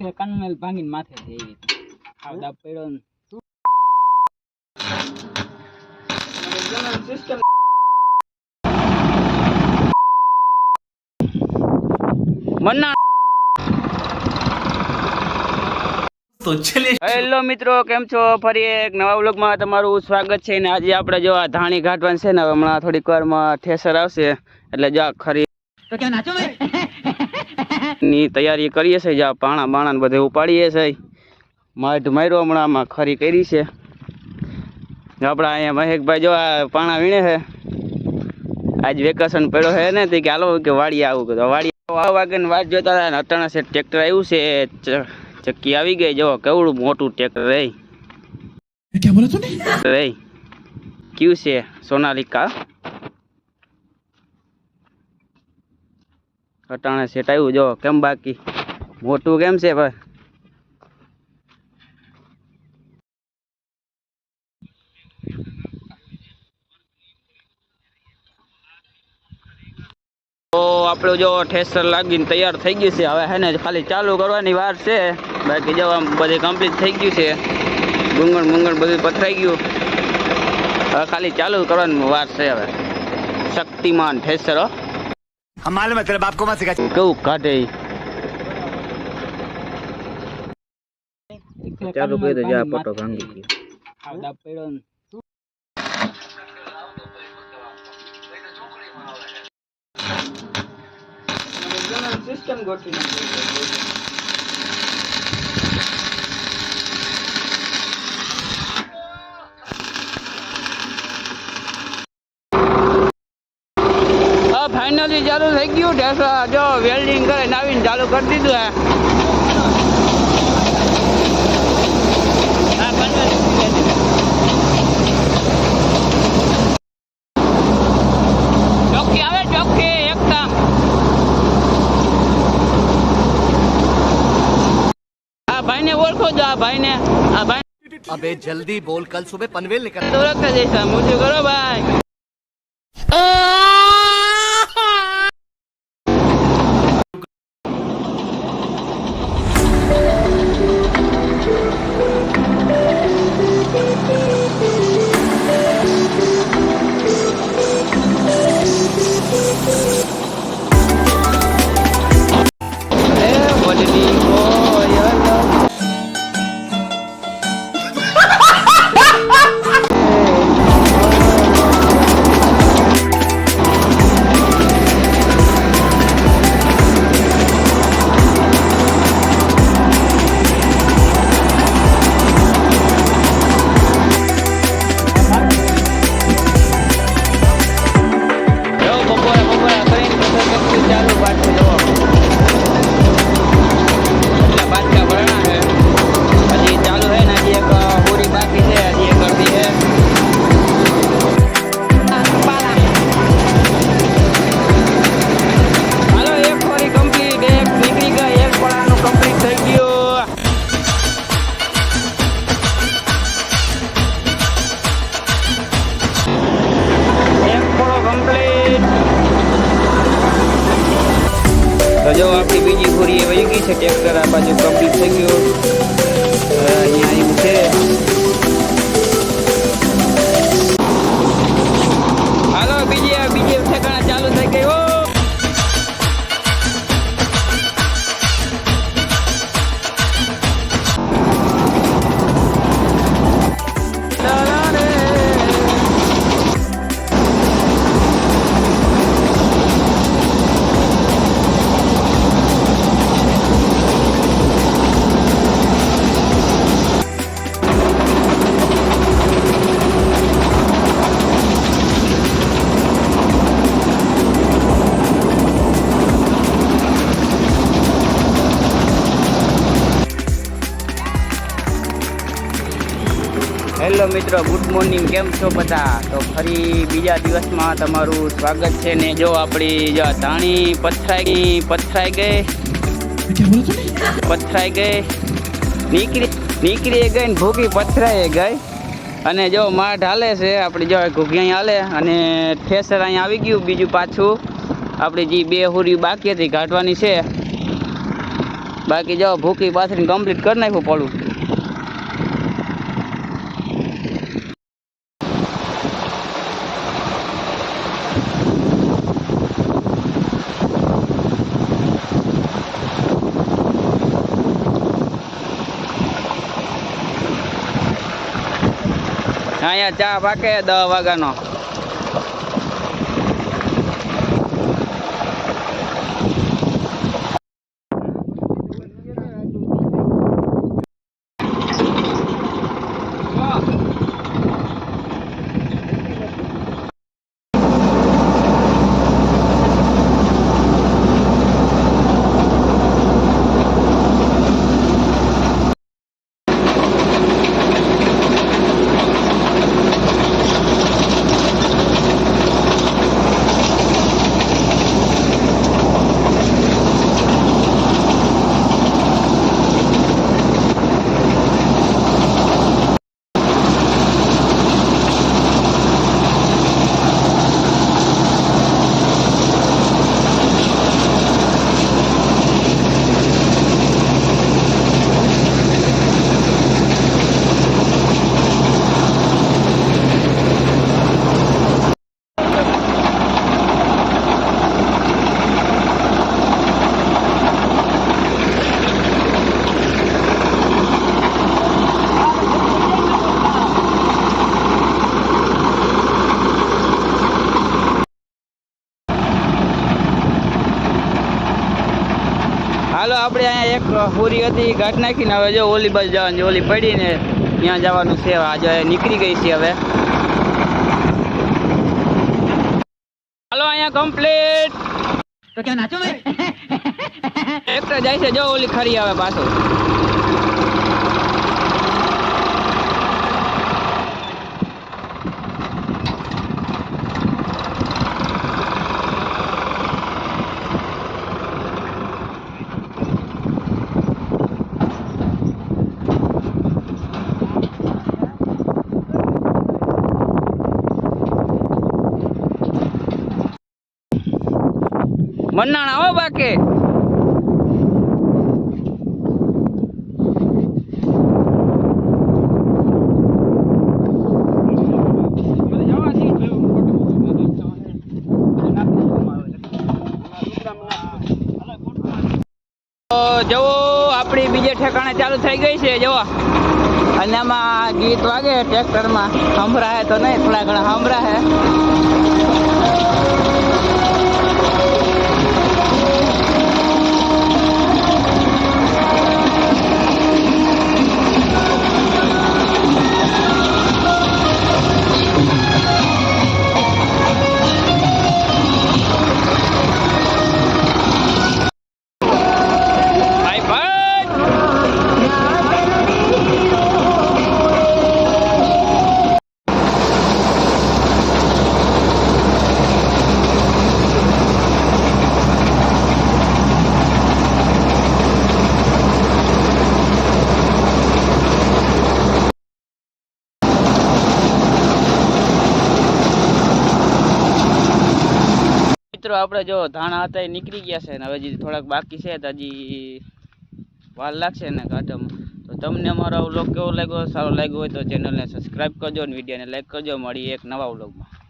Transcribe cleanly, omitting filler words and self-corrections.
છે કનમેલ ભાંગીને માથે છે એવી આવડા પડ્યો ને સિસ્ટમ મન્ના તો ચલિए હેલો મિત્રો કેમ છો ફરી એક નવા વ્લોગમાં તમારું સ્વાગત છે ને આજે આપણે જો આ ધાણી ઘાટવાનું છે ને હમણાં થોડીક વારમાં ઠેસર આવશે એટલે જો ખરી તો ક્યાં નાચો ની તૈયારી કરીએ છે જા પાણા બાણા બધે ઉપાડીએ છે માઢ માર્યો હમણાં આમાં ખરી કરી છે આપણા અહીંયા મહેકભાઈ જો આ પાણા વીણે છે આજ વેકેશન પડ્યો છે ને તે કે હાલો કે વાડી આવું કે વાડી વાગે ને વાત જોતા હતા અટાણા છે ટ્રેક્ટર આવ્યું છે ચક્કી આવી ગઈ જો કેવડું મોટું ટ્રેક્ટર રે क्या बोला तूने રે ક્યું છે સોનાલિકા અટાણા સેટ આવ્યું જો કેમ બાકી મોટું કેમ છે ભાઈ તો આપણે જો ઠેસર લાગીને તૈયાર થઈ ગયું છે હવે હે ને ખાલી ચાલુ કરવાની વાર છે બાકી જો આમ બધું કમ્પ્લીટ થઈ ગયું છે ગુંગણ બધું પથરાઈ ગયું હવે ખાલી ચાલુ કરવાની વાર છે હવે શક્તિમાન ઠેસર हमारे मतलब आपको मत सिखा કેવું કાઢે ચાલુ કરી દે જા પટો ભાંગી ગયો આવડા પડ્યો ને સિસ્ટમ ગોઠવી ફાઇનલી ચાલુ થઈ ગયું ઢેસા જો વેલ્ડિંગ કરીને આવીને ચાલુ કરી દીધું ચોખ્ખી આવે ચોખ્ખી એકદમ આ ભાઈને ઓળખો છો આ ભાઈને अबे जल्दी बोल कल सुबह पनवेल निकल તો રખતા જઈશ મુझे કરો ભાઈ તો જો આપણી બીજી પૂરી એ વહી ગઈ છે ટ્રેક્ટર આ બાજુ કમ્પ્લીટ થઈ ગયું અહીંયા આવ્યું છે હાલો બીજી ઠેકાણા ચાલુ થઈ ગઈ હેલો મિત્રો ગુડ મોર્નિંગ કેમ છો બધા તો ફરી બીજા દિવસમાં તમારું સ્વાગત છે ને જો આપણી જો ધાણી પથરાઈ ગઈ નીકળી ગઈ ને ભૂખી પથરાઈ ગઈ અને જો માઠ હાલે છે આપણી જો ઘૂઘી અહીં હાલે અને ઠેસર અહીં આવી ગયું બીજું પાછું આપણી જે બે હુરી બાકી હતી કાઢવાની છે બાકી જો ભૂકી પાથરીને કમ્પ્લીટ કરી નાખ્યું પડું. અહીંયા ચા પાકે 10 વાગ્યાનો. હાલો આપણે અહીંયા એક પૂરી હતી ઘાટ નાખીને હવે જો ઓલી બાજુ જવાનું છે. ઓલી પડીને ત્યાં જવાનું છે. આજે નીકળી ગઈ છે હવે. હાલો અહીંયા કમ્પ્લીટ. તો ક્યાં નાચો મેં એક તો જાય છે જો ઓલી ખરી આવે પાછો. મન્નાણા હો બાકી. જવો આપણી બીજે ઠેકાણે ચાલુ થઈ ગઈ છે જવો. અને આમાં ગીત વાગે ટ્રેક્ટરમાં. સંભળાય તો નહીં, થોડા ઘણા સંભળાય. મિત્રો આપણે જો ધાણા હતા એ નીકળી ગયા છે ને હવે હજી થોડાક બાકી છે તો હજી વાર લાગશે ને ઘાટામાં. તો તમને અમારો વ્લોગ કેવો લાગ્યો, સારો લાગ્યો હોય તો ચેનલને સબસ્ક્રાઈબ કરજો અને વિડીયોને લાઈક કરજો. મળીએ એક નવા વ્લોગમાં.